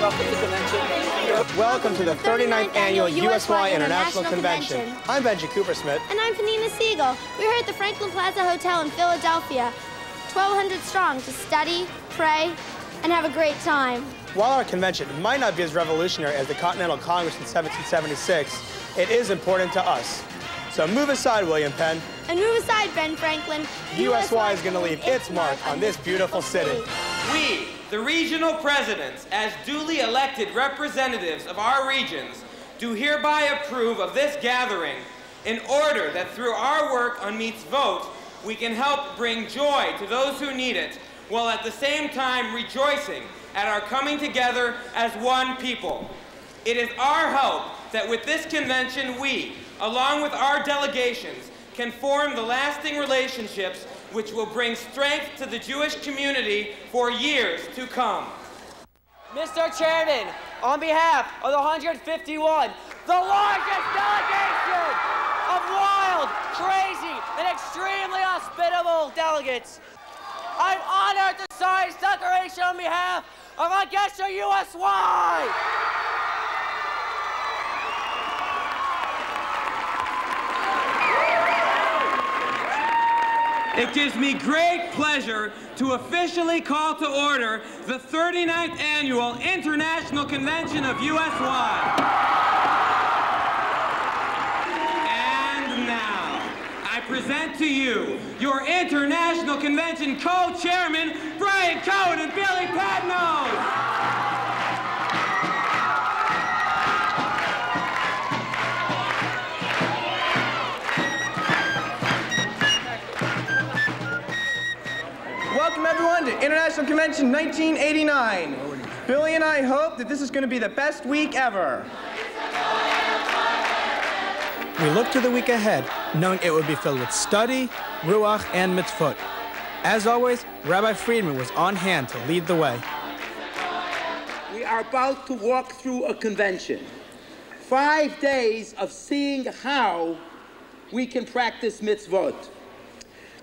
Welcome to the convention. Welcome to the 39th Annual USY International Convention. I'm Benji Cooper-Smith. And I'm Panina Siegel. We're here at the Franklin Plaza Hotel in Philadelphia, 1,200 strong, to study, pray, and have a great time. While our convention might not be as revolutionary as the Continental Congress in 1776, it is important to us. So move aside, William Penn. And move aside, Ben Franklin. USY is going to leave its mark on this beautiful city. We, the regional presidents, as duly elected representatives of our regions, do hereby approve of this gathering in order that through our work on Meets Vote, we can help bring joy to those who need it, while at the same time rejoicing at our coming together as one people. It is our hope that with this convention we, along with our delegations, can form the lasting relationships which will bring strength to the Jewish community for years to come. Mr. Chairman, on behalf of the 151, the largest delegation of wild, crazy, and extremely hospitable delegates, I'm honored to sign this declaration on behalf of our guests at USY. It gives me great pleasure to officially call to order the 39th Annual International Convention of USY. And now, I present to you your International Convention co-chairmen, Brian Cohen and Billy Padnos. Welcome everyone to International Convention 1989. Billy and I hope that this is going to be the best week ever. We look to the week ahead, knowing it would be filled with study, ruach, and mitzvot. As always, Rabbi Friedman was on hand to lead the way. We are about to walk through a convention. 5 days of seeing how we can practice mitzvot.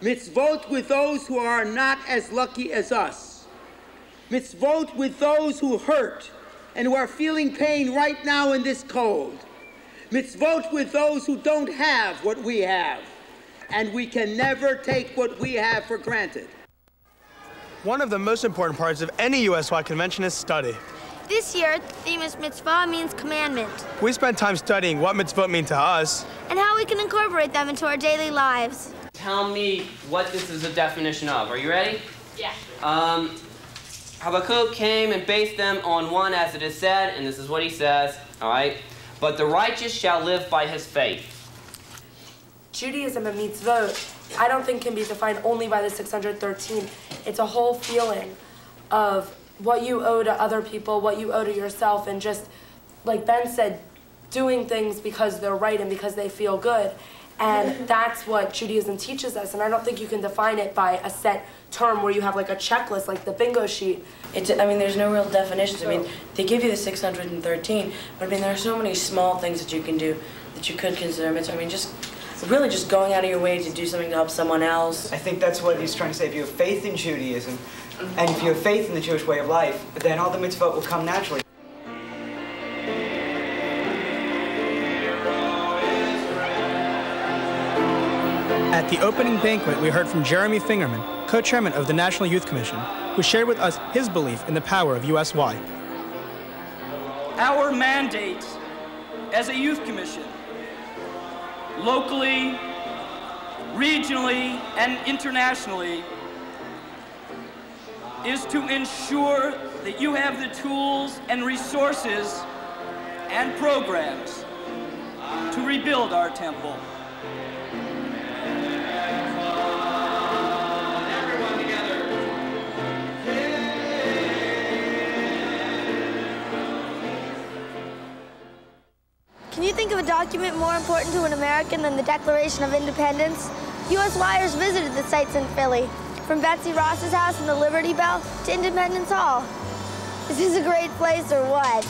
Mitzvot with those who are not as lucky as us. Mitzvot with those who hurt and who are feeling pain right now in this cold. Mitzvot with those who don't have what we have. And we can never take what we have for granted. One of the most important parts of any USY convention is study. This year, the theme is mitzvah means commandment. We spent time studying what mitzvot mean to us and how we can incorporate them into our daily lives. Tell me what this is a definition of. Are you ready? Yeah. Habakkuk came and based them on one as it is said, and this is what he says, all right? But the righteous shall live by his faith. Judaism and mitzvot, I don't think can be defined only by the 613. It's a whole feeling of what you owe to other people, what you owe to yourself, and just, like Ben said, doing things because they're right and because they feel good. And that's what Judaism teaches us, and I don't think you can define it by a set term where you have like a checklist, like the bingo sheet. I mean, there's no real definitions. I mean, they give you the 613, but I mean, there are so many small things that you can do that you could consider mitzvah. I mean, just really just going out of your way to do something to help someone else. I think that's what he's trying to say. If you have faith in Judaism, and if you have faith in the Jewish way of life, then all the mitzvot will come naturally. At the opening banquet, we heard from Jeremy Fingerman, co-chairman of the National Youth Commission, who shared with us his belief in the power of USY. Our mandate as a youth commission, locally, regionally, and internationally, is to ensure that you have the tools and resources and programs to rebuild our temple. Can you think of a document more important to an American than the Declaration of Independence? USYers visited the sites in Philly, from Betsy Ross's house in the Liberty Bell to Independence Hall. Is this a great place or what?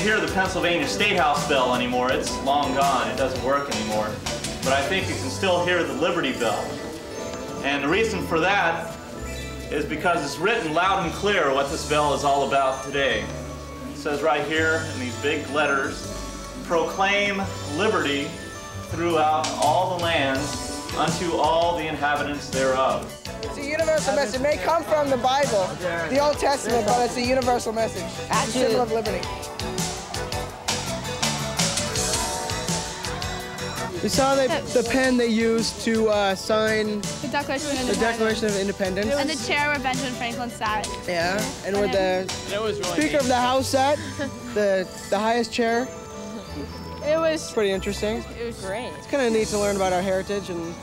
hear the Pennsylvania State House bell anymore. It's long gone. It doesn't work anymore. But I think you can still hear the Liberty Bell. And the reason for that is because it's written loud and clear what this bell is all about today. It says right here in these big letters, proclaim liberty throughout all the lands unto all the inhabitants thereof. It's a universal message. It may come from the Bible, the Old Testament, but it's a universal message. It's a symbol of liberty. We saw the pen they used to sign the Declaration of Independence. And the chair where Benjamin Franklin sat. Yeah, and where the Speaker of the House sat, the highest chair. It was pretty interesting. It was great. It's kind of neat to learn about our heritage and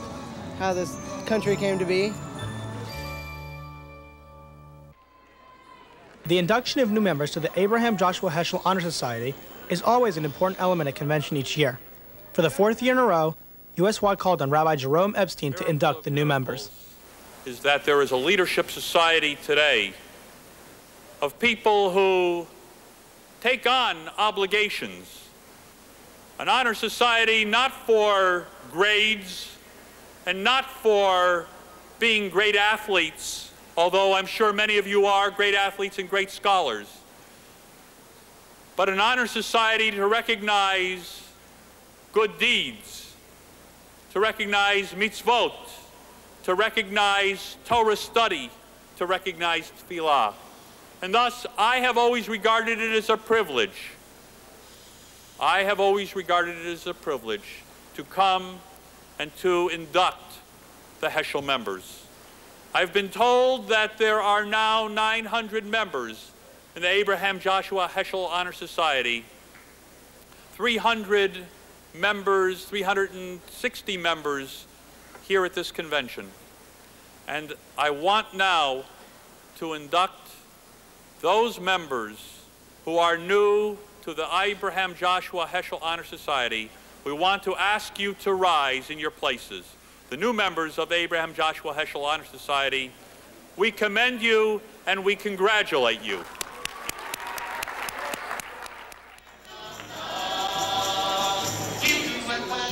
how this country came to be. The induction of new members to the Abraham Joshua Heschel Honor Society is always an important element at convention each year. For the 4th year in a row, USY called on Rabbi Jerome Epstein to induct the new members. Is that there is a leadership society today of people who take on obligations. An honor society not for grades and not for being great athletes, although I'm sure many of you are great athletes and great scholars, but an honor society to recognize good deeds, to recognize mitzvot, to recognize Torah study, to recognize tefillah. And thus, I have always regarded it as a privilege. I have always regarded it as a privilege to come and to induct the Heschel members. I've been told that there are now 900 members in the Abraham Joshua Heschel Honor Society, 300 members, 360 members here at this convention. And I want now to induct those members who are new to the Abraham Joshua Heschel Honor Society. We want to ask you to rise in your places. The new members of the Abraham Joshua Heschel Honor Society, we commend you and we congratulate you.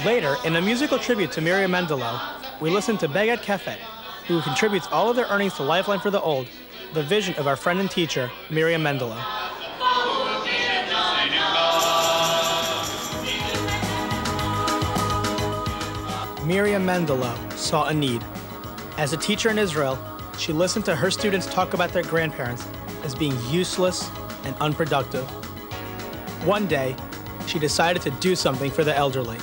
Later, in a musical tribute to Miriam Mendelow, we listen to Beged Kefet, who contributes all of their earnings to Lifeline for the Old, the vision of our friend and teacher, Miriam Mendelow. Miriam Mendelow saw a need. As a teacher in Israel, she listened to her students talk about their grandparents as being useless and unproductive. One day, she decided to do something for the elderly,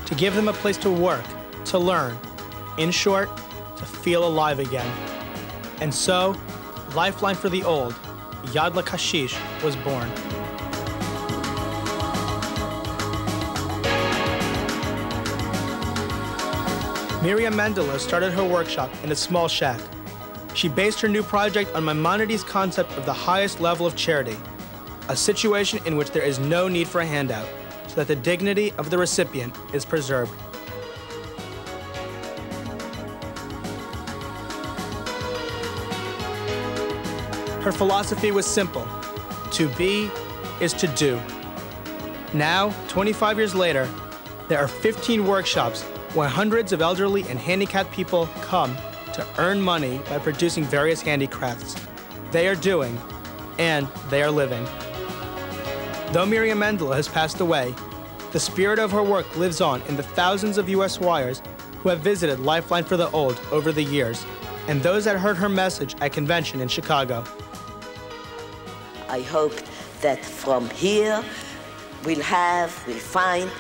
to give them a place to work, to learn, in short, to feel alive again. And so, Lifeline for the Old, Yad LaKashish, was born. Miriam Mendelow started her workshop in a small shack. She based her new project on Maimonides' concept of the highest level of charity, a situation in which there is no need for a handout, so that the dignity of the recipient is preserved. Her philosophy was simple. To be is to do. Now, 25 years later, there are 15 workshops where hundreds of elderly and handicapped people come to earn money by producing various handicrafts. They are doing, and they are living. Though Miriam Mendelow has passed away, the spirit of her work lives on in the thousands of USYers who have visited Lifeline for the Old over the years, and those that heard her message at convention in Chicago. I hope that from here we'll find,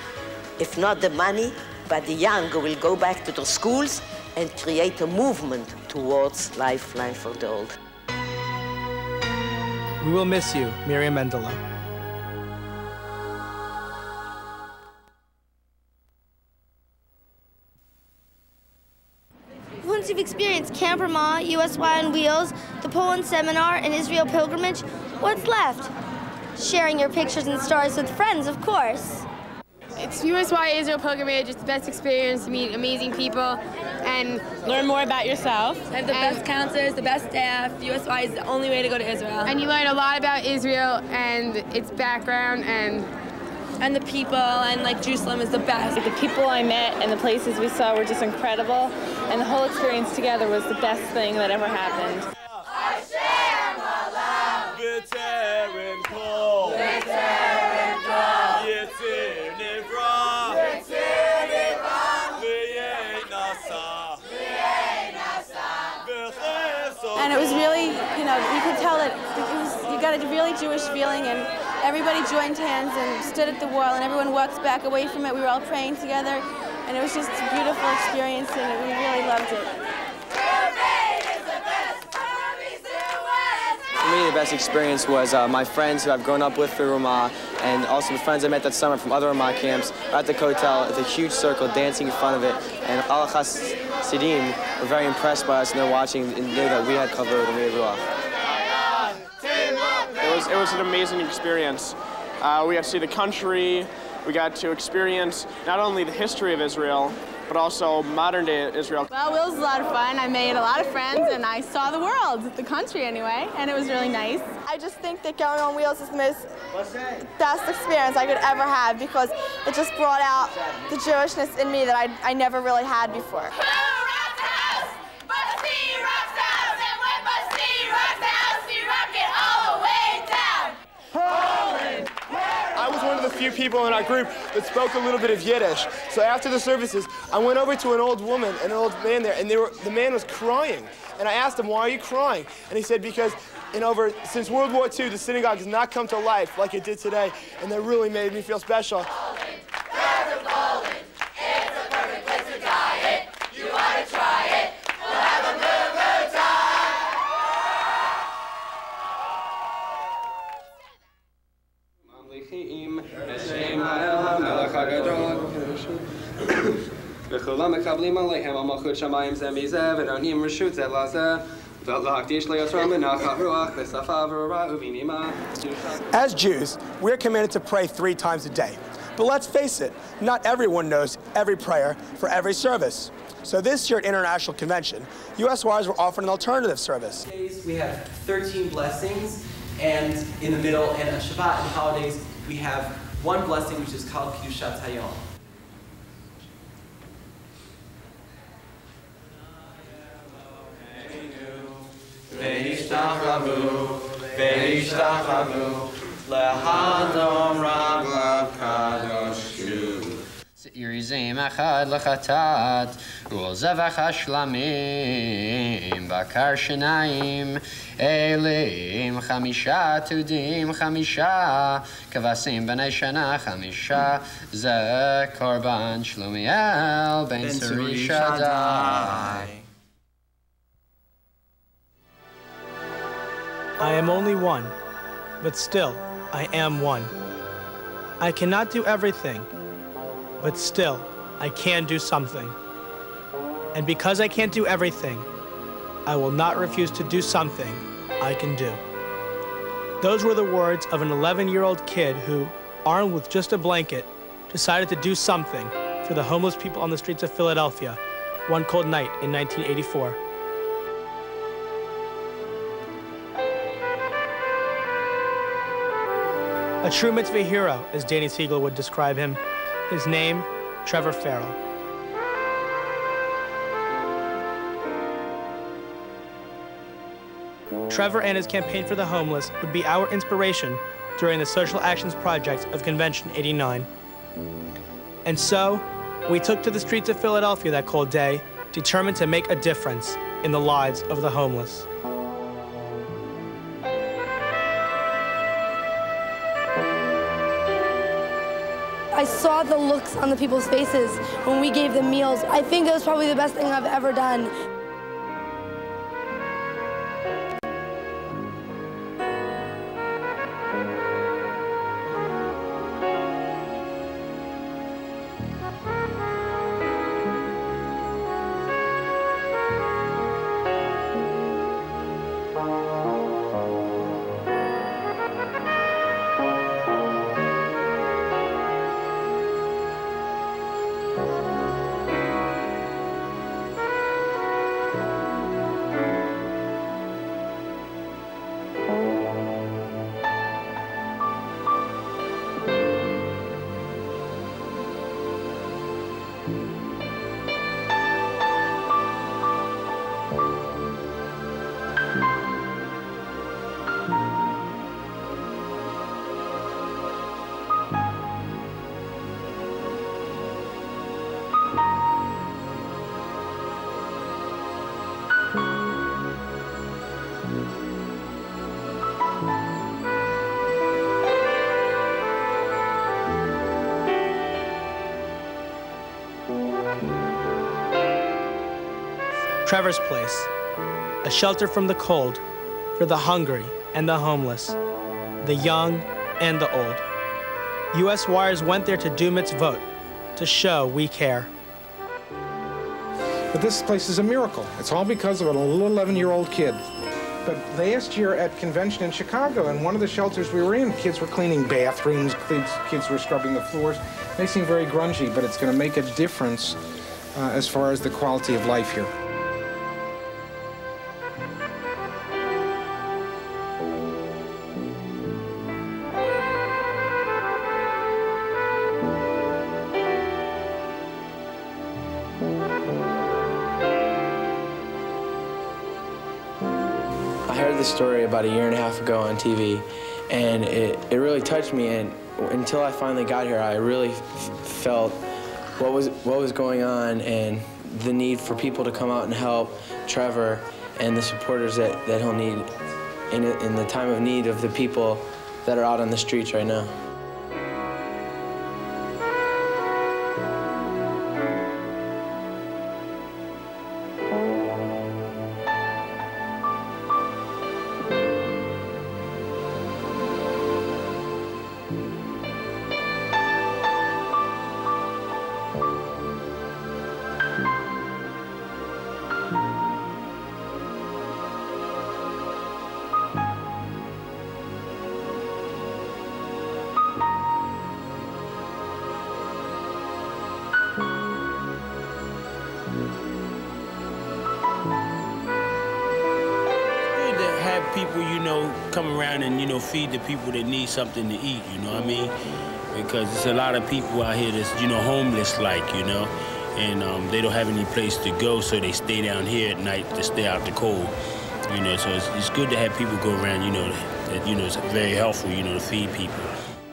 if not the money, but the young will go back to their schools and create a movement towards Lifeline for the Old. We will miss you, Miriam Mendelow. Once you've experienced Camp Ramah, USY on Wheels, the Poland Seminar, and Israel Pilgrimage, what's left? Sharing your pictures and stories with friends, of course. It's USY Israel pilgrimage. It's the best experience to meet amazing people and learn more about yourself. And the best counselors, the best staff. USY is the only way to go to Israel. And you learn a lot about Israel and its background and the people, and like Jerusalem is the best. The people I met and the places we saw were just incredible, and the whole experience together was the best thing that ever happened. And it was really, you could tell that you got a really Jewish feeling, and everybody joined hands and stood at the wall, and everyone walked back away from it. We were all praying together, and it was just a beautiful experience, and we really loved it. For me, the best experience was my friends who I've grown up with through Ramah, and also the friends I met that summer from other Ramah camps at the Kotel, at the huge circle, dancing in front of it. And all Chassidim were very impressed by us, and they're watching and knew that we had kavod and we had ruach. It was an amazing experience. We got to see the country. We got to experience not only the history of Israel, but also modern-day Israel. Well, it was a lot of fun. I made a lot of friends, and I saw the world, the country anyway, and it was really nice. I just think that going on wheels is the most best experience I could ever have, because it just brought out the Jewishness in me that I never really had before. I was one of the few people in our group that spoke a little bit of Yiddish. So after the services, I went over to an old woman and an old man there, and the man was crying. And I asked him, why are you crying? And he said, because since World War II, the synagogue has not come to life like it did today, and that really made me feel special. וכולם מקבלים עליהם המלכות שמיים זה מזה ונותנים רשות זה לזה ולהקדיש ליוצרם בנחת רוח בשפה ברורה ובנימה. As Jews, we're commanded to pray 3 times a day. But let's face it, not everyone knows every prayer for every service. So this year at International Convention, USYers were offered an alternative service. We have 13 blessings, and in the middle, and on Shabbat and holidays, we have one blessing which is called Kedushat Hayom. והשתחררו, והשתחררו, להדום רב קדוש שוב. יריזים אחד לחטאת, ולזבח השלמים, בקר שניים, אלים 5 תודים 5, כבשים בני שנה 5, זה קורבן שלומיאל בן צורי שדי. I am only one, but still, I am one. I cannot do everything, but still, I can do something. And because I can't do everything, I will not refuse to do something I can do. Those were the words of an 11-year-old kid who, armed with just a blanket, decided to do something for the homeless people on the streets of Philadelphia one cold night in 1984. A true mitzvah hero, as Danny Siegel would describe him. His name, Trevor Farrell. Trevor and his campaign for the homeless would be our inspiration during the social actions project of Convention 89. And so, we took to the streets of Philadelphia that cold day, determined to make a difference in the lives of the homeless. I saw the looks on the people's faces when we gave them meals. I think it was probably the best thing I've ever done. Trevor's Place, a shelter from the cold for the hungry and the homeless, the young and the old. USYers went there to do its vote, to show we care. But this place is a miracle. It's all because of a little 11-year-old kid. But last year at convention in Chicago, in one of the shelters we were in, kids were cleaning bathrooms, kids were scrubbing the floors. They seem very grungy, but it's going to make a difference as far as the quality of life here. I heard this story about a year and a half ago on TV, and it really touched me. And until I finally got here, I really felt what was going on and the need for people to come out and help Trevor and the supporters that he'll need in the time of need of the people that are out on the streets right now. People, you know, come around and, you know, feed the people that need something to eat, you know what I mean? Because there's a lot of people out here that's, you know, homeless-like, you know, and they don't have any place to go, so they stay down here at night to stay out the cold, you know, so it's good to have people go around, you know, that, you know, it's very helpful, you know, to feed people.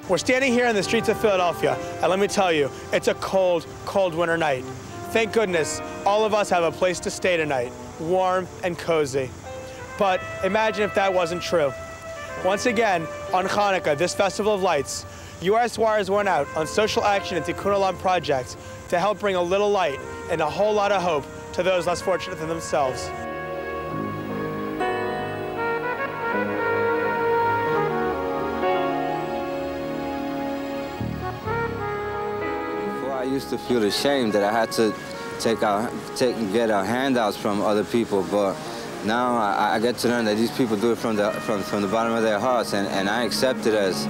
We're standing here in the streets of Philadelphia, and let me tell you, it's a cold, cold winter night. Thank goodness all of us have a place to stay tonight, warm and cozy. But imagine if that wasn't true. Once again, on Hanukkah, this festival of lights, USYers went out on social action and Tikkun Olam projects to help bring a little light and a whole lot of hope to those less fortunate than themselves. Before I used to feel ashamed that I had to get handouts from other people, but now I get to learn that these people do it from the bottom of their hearts, and I accept it as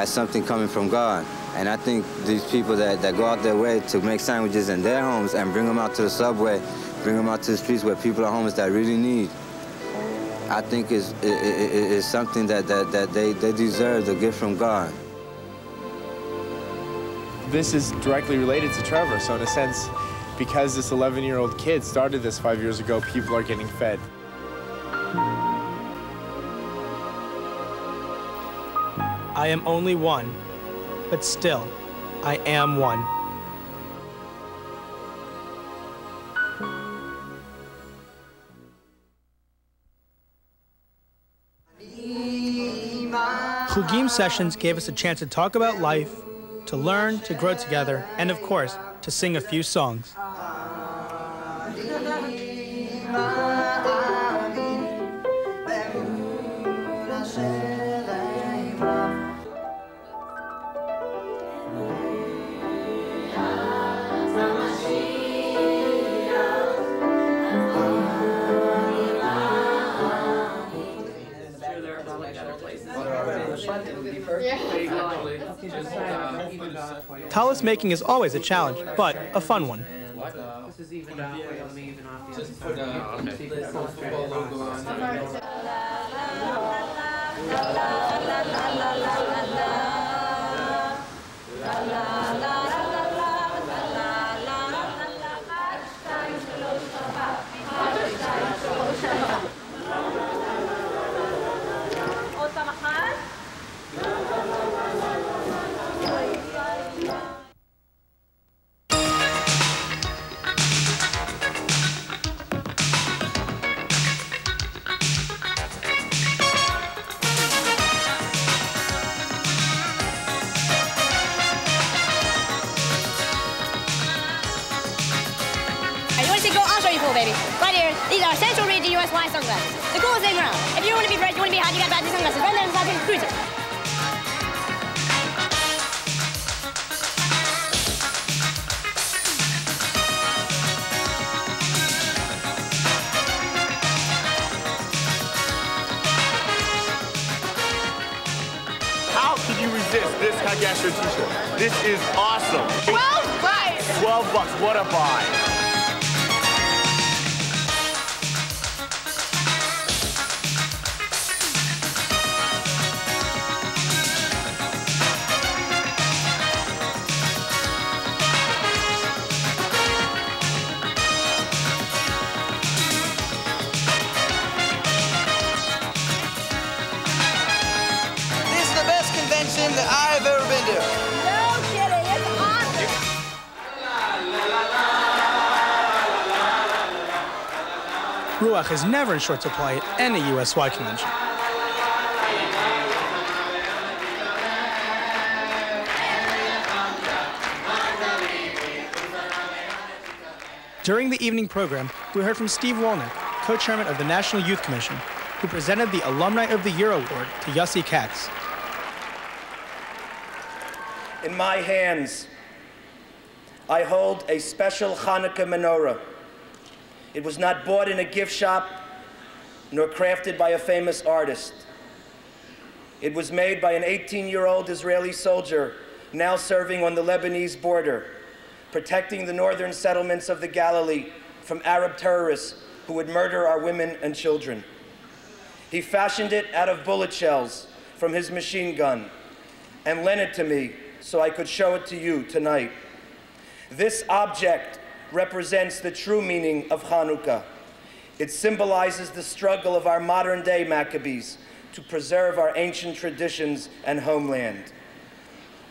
something coming from God. And I think these people that go out their way to make sandwiches in their homes and bring them out to the subway, bring them out to the streets where people are homeless that really need, I think is something that they deserve the gift from God. This is directly related to Trevor, so in a sense, because this 11-year-old kid started this 5 years ago, people are getting fed. I am only one, but still, I am one. Chugim sessions gave us a chance to talk about life, to learn, to grow together, and of course, to sing a few songs. Tallis making is always a challenge, but a fun one. This is even off. Let me even off the Just put a football logo on. These are essential read to USY sunglasses. The coolest thing around. If you want to be fresh, you want to be hot, you got to buy these sunglasses. Right there inside the cruiser. How could you resist this Kagastro t-shirt? This is awesome. 12 bucks. 12 bucks, what a buy. That I've ever been to. No kidding, it's awesome. Ruach is never in short supply at any USY convention. During the evening program, we heard from Steve Wolnick, co-chairman of the National Youth Commission, who presented the Alumni of the Year Award to Yossi Katz. In my hands, I hold a special Hanukkah menorah. It was not bought in a gift shop, nor crafted by a famous artist. It was made by an 18-year-old Israeli soldier now serving on the Lebanese border, protecting the northern settlements of the Galilee from Arab terrorists who would murder our women and children. He fashioned it out of bullet shells from his machine gun and lent it to me so I could show it to you tonight. This object represents the true meaning of Hanukkah. It symbolizes the struggle of our modern-day Maccabees to preserve our ancient traditions and homeland.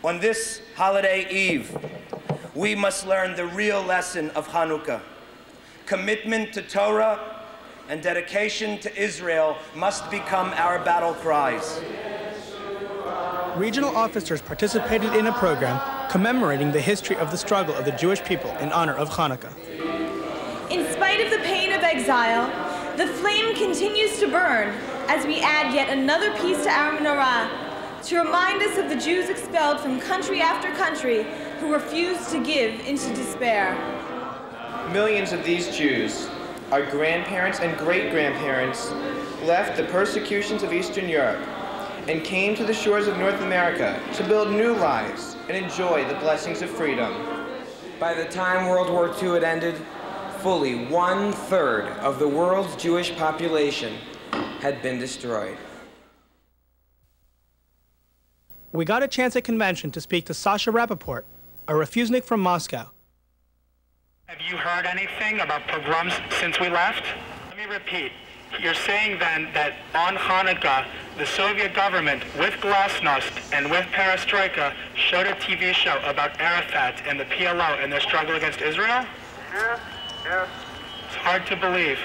On this holiday eve, we must learn the real lesson of Hanukkah. Commitment to Torah and dedication to Israel must become our battle cries. Regional officers participated in a program commemorating the history of the struggle of the Jewish people in honor of Hanukkah. In spite of the pain of exile, the flame continues to burn as we add yet another piece to our menorah to remind us of the Jews expelled from country after country who refused to give into despair. Millions of these Jews, our grandparents and great-grandparents, left the persecutions of Eastern Europe and came to the shores of North America to build new lives and enjoy the blessings of freedom. By the time World War II had ended, fully 1/3 of the world's Jewish population had been destroyed. We got a chance at convention to speak to Sasha Rappaport, a refusenik from Moscow. Have you heard anything about pogroms since we left? Let me repeat. You're saying then that on Hanukkah, the Soviet government, with Glasnost and with Perestroika, showed a TV show about Arafat and the PLO and their struggle against Israel? Yes, yes. It's hard to believe.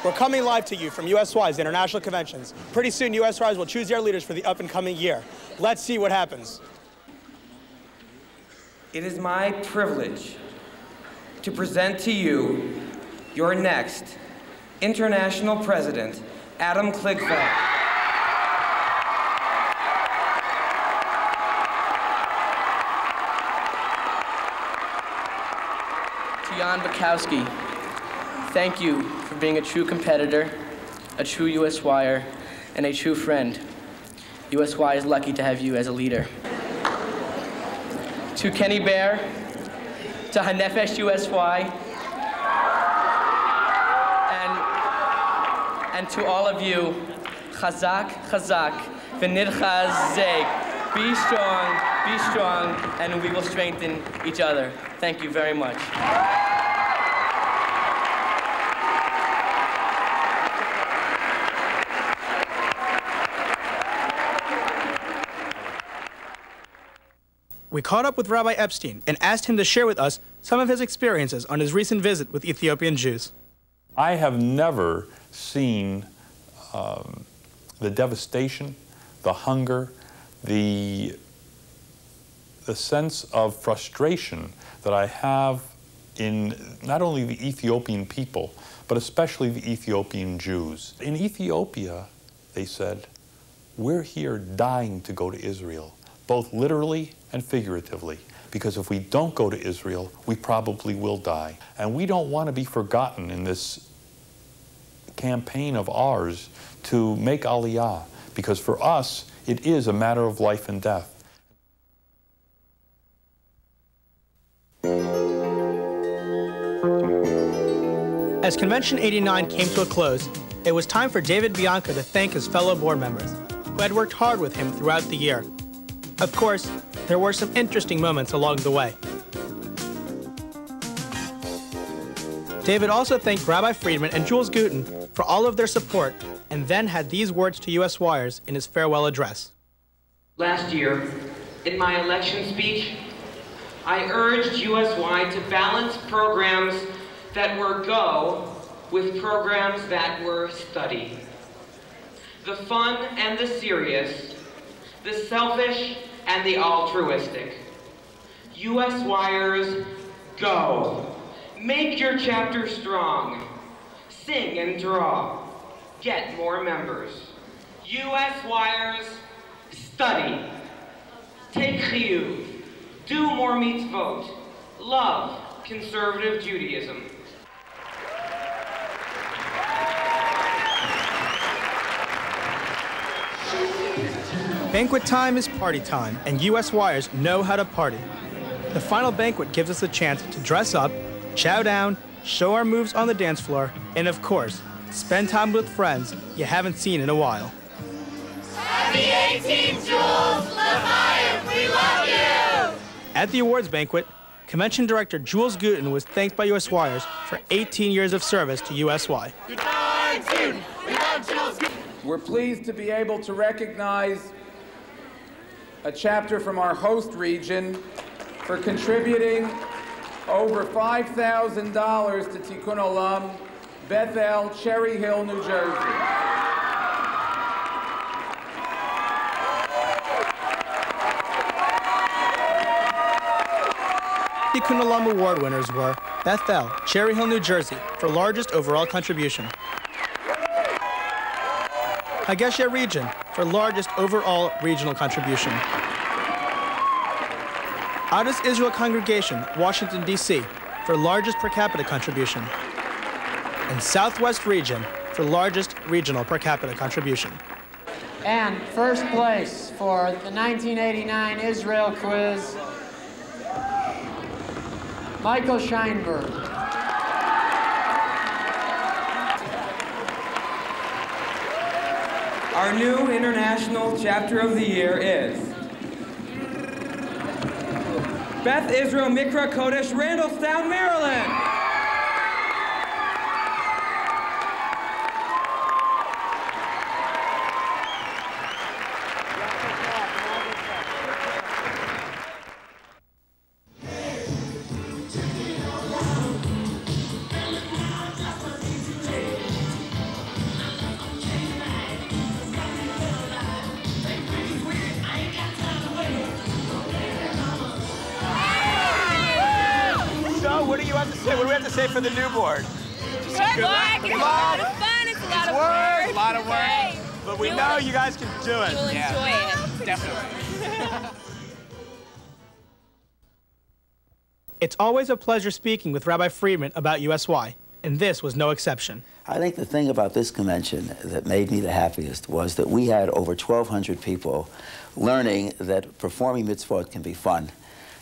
We're coming live to you from USY's International Conventions. Pretty soon, USYs will choose their leaders for the up-and-coming year. Let's see what happens. It is my privilege to present to you your next International President, Adam Kligfeld. To Jan Bukowski, thank you for being a true competitor, a true USYer, and a true friend. USY is lucky to have you as a leader. To Kenny Bear, to Hanefesh USY, and to all of you, Chazak, Chazak, V'nid Chazek. Be strong, and we will strengthen each other. Thank you very much. We caught up with Rabbi Epstein and asked him to share with us some of his experiences on his recent visit with Ethiopian Jews. I have never seen the devastation, the hunger, the sense of frustration that I have in not only the Ethiopian people, but especially the Ethiopian Jews. In Ethiopia, they said, we're here dying to go to Israel, both literally and figuratively, because if we don't go to Israel, we probably will die. And we don't want to be forgotten in this campaign of ours to make Aliyah, because for us, it is a matter of life and death. As Convention 89 came to a close, it was time for David Bianca to thank his fellow board members, who had worked hard with him throughout the year. Of course, there were some interesting moments along the way. David also thanked Rabbi Friedman and Jules Guten for all of their support, and then had these words to USYers in his farewell address. Last year, in my election speech, I urged USY to balance programs that were go with programs that were study. The fun and the serious, the selfish and the altruistic. USYers, go. Make your chapter strong. Sing and draw. Get more members. USYers, study. Take chiyuv. Do more mitzvot. Love conservative Judaism. Banquet time is party time, and USYers know how to party. The final banquet gives us a chance to dress up, chow down, show our moves on the dance floor, and of course, spend time with friends you haven't seen in a while. Happy 18th, Jules! L'chaim, we love you! At the awards banquet, Convention Director Jules Guten was thanked by USYers for 18 years of service to USY. Good night, Guten! We love Jules Guten! We're pleased to be able to recognize a chapter from our host region for contributing over $5,000 to Tikkun Olam, Bethel, Cherry Hill, New Jersey. Tikkun Olam Award winners were Bethel, Cherry Hill, New Jersey for largest overall contribution. Hagesha region for largest overall regional contribution. Adas Israel Congregation, Washington, D.C. for largest per capita contribution. And Southwest region for largest regional per capita contribution. And first place for the 1989 Israel quiz, Michael Scheinberg. Our new international chapter of the year is Beth Israel Mikra Kodesh, Randallstown, Maryland. What do you have to say? What do we have to say for the new board? Good luck. It's a lot of fun. It's a lot of work. A lot of work. Great. But we know you guys can do it. You will enjoy it. Definitely. It's always a pleasure speaking with Rabbi Friedman about USY, and this was no exception. I think the thing about this convention that made me the happiest was that we had over 1,200 people learning that performing mitzvot can be fun,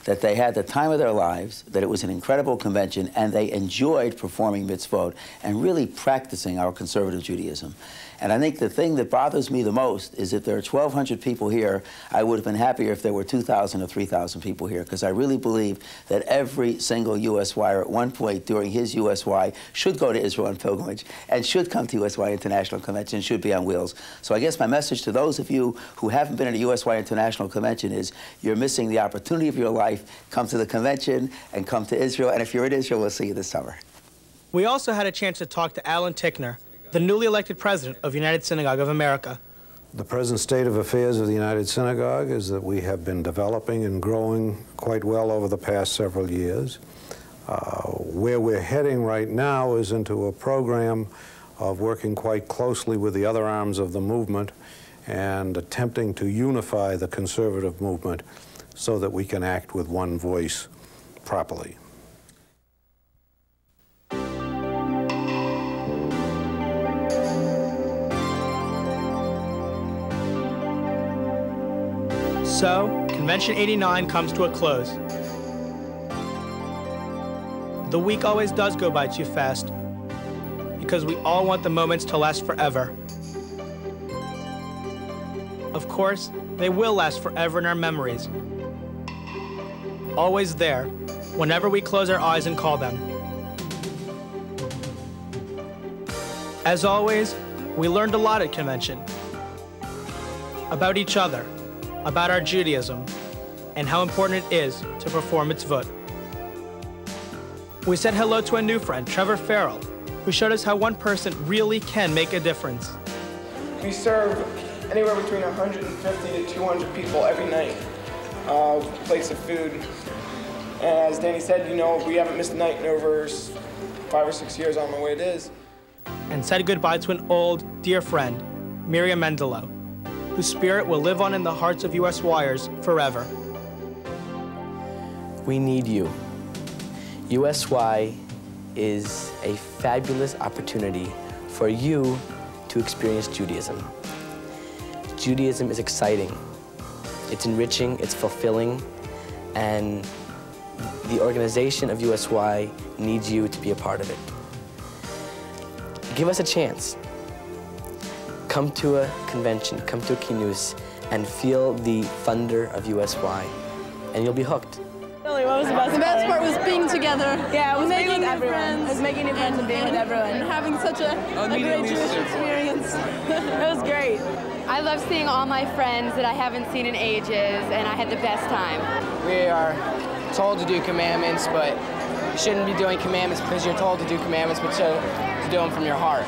that they had the time of their lives, that it was an incredible convention, and they enjoyed performing mitzvot and really practicing our conservative Judaism. And I think the thing that bothers me the most is if there are 1,200 people here, I would have been happier if there were 2,000 or 3,000 people here, because I really believe that every single USYer at one point during his USY should go to Israel on pilgrimage and should come to USY International Convention and should be on wheels. So I guess my message to those of you who haven't been at a USY International Convention is you're missing the opportunity of your life. Come to the convention and come to Israel. And if you're in Israel, we'll see you this summer. We also had a chance to talk to Alan Tickner, the newly elected president of United Synagogue of America. The present state of affairs of the United Synagogue is that we have been developing and growing quite well over the past several years. Where we're heading right now is into a program of working quite closely with the other arms of the movement and attempting to unify the conservative movement so that we can act with one voice properly. So, Convention 89 comes to a close. The week always does go by too fast, because we all want the moments to last forever. Of course, they will last forever in our memories. Always there, whenever we close our eyes and call them. As always, we learned a lot at convention. About each other, about our Judaism, and how important it is to perform mitzvot. We said hello to a new friend, Trevor Farrell, who showed us how one person really can make a difference. We serve anywhere between 150 to 200 people every night, plates of food. And as Danny said, you know, we haven't missed a night in over 5 or 6 years. I don't know what it is. And said goodbye to an old, dear friend, Miriam Mendelow, whose spirit will live on in the hearts of USYers forever. We need you. USY is a fabulous opportunity for you to experience Judaism. Judaism is exciting. It's enriching, it's fulfilling, and the organization of USY needs you to be a part of it. Give us a chance. Come to a convention, come to a kinus, and feel the thunder of USY, and you'll be hooked. Really, what was the best part? The best part was being together. Yeah, it was making new friends. It was making new friends and being with everyone. And having such a great Jewish experience. It was great. I love seeing all my friends that I haven't seen in ages, and I had the best time. We are told to do commandments, but you shouldn't be doing commandments because you're told to do commandments, but to do them from your heart.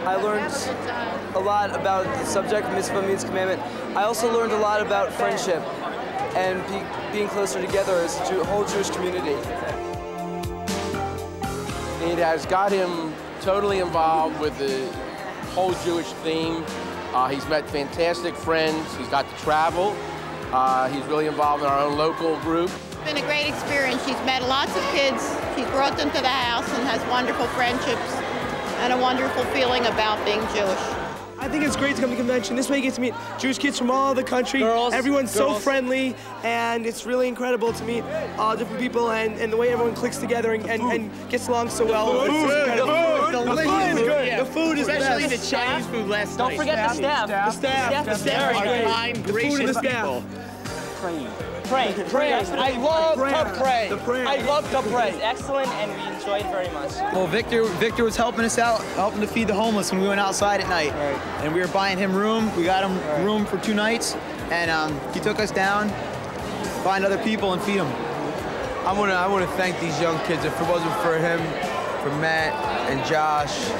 I learned a lot about the subject, mitzvah means commandment. I also learned a lot about friendship and being closer together as a whole Jewish community. It has got him totally involved with the whole Jewish theme. He's met fantastic friends. He's got to travel. He's really involved in our own local group. It's been a great experience. She's met lots of kids. She's brought them to the house and has wonderful friendships and a wonderful feeling about being Jewish. I think it's great to come to convention. This way you get to meet Jewish kids from all over the country. Everyone's so friendly, and it's really incredible to meet all different people and the way everyone clicks together and gets along so well. The food is the best. Especially the Chinese food last night. Don't forget the staff. The staff is great. The food and the staff. Pray. I love to pray. I love to pray. It's excellent, and we enjoyed it very much. Well, Victor was helping us out, helping to feed the homeless when we went outside at night. Right. And we were buying him room. We got him room for 2 nights, and he took us down, find other people, and feed them. I want to thank these young kids. If it wasn't for him, for Matt and Josh,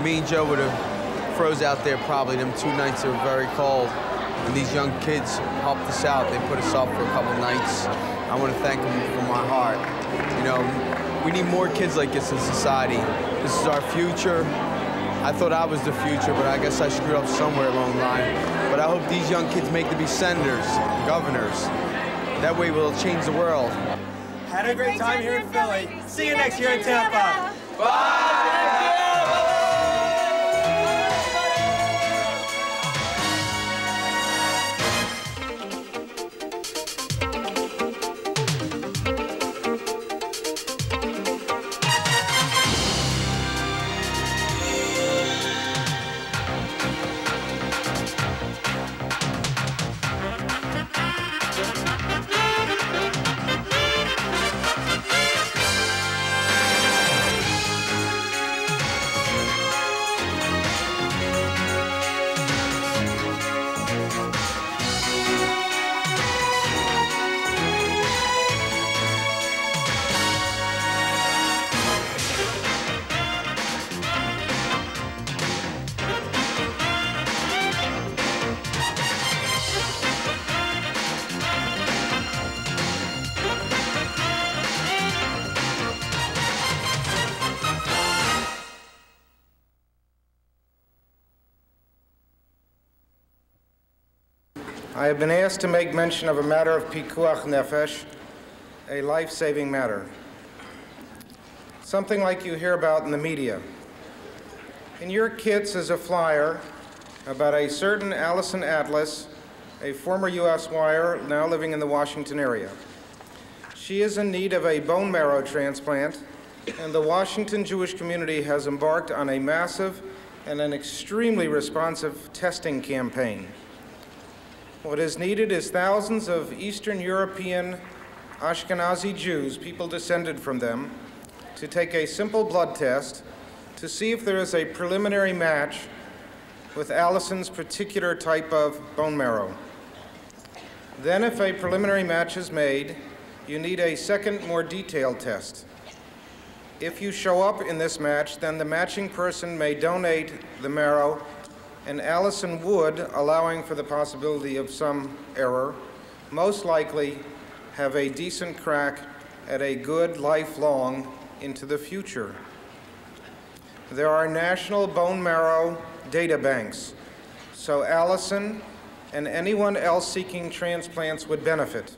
me and Joe would have froze out there probably. Them 2 nights were very cold. And these young kids helped us out. They put us up for a couple nights. I want to thank them from my heart. You know, we need more kids like this in society. This is our future. I thought I was the future, but I guess I screwed up somewhere along the line. But I hope these young kids make to be senators, governors. That way we'll change the world. Had a great time here in Philly. See you next year in Tampa. Bye! I have been asked to make mention of a matter of pikuach nefesh, a life-saving matter. Something like you hear about in the media. In your kits is a flyer about a certain Allison Atlas, a former USYer now living in the Washington area. She is in need of a bone marrow transplant, and the Washington Jewish community has embarked on a massive and an extremely responsive testing campaign. What is needed is thousands of Eastern European Ashkenazi Jews, people descended from them, to take a simple blood test to see if there is a preliminary match with Allison's particular type of bone marrow. Then, if a preliminary match is made, you need a second, more detailed test. If you show up in this match, then the matching person may donate the marrow, and Allison would, allowing for the possibility of some error, most likely have a decent crack at a good lifelong into the future. There are national bone marrow data banks, so Allison and anyone else seeking transplants would benefit.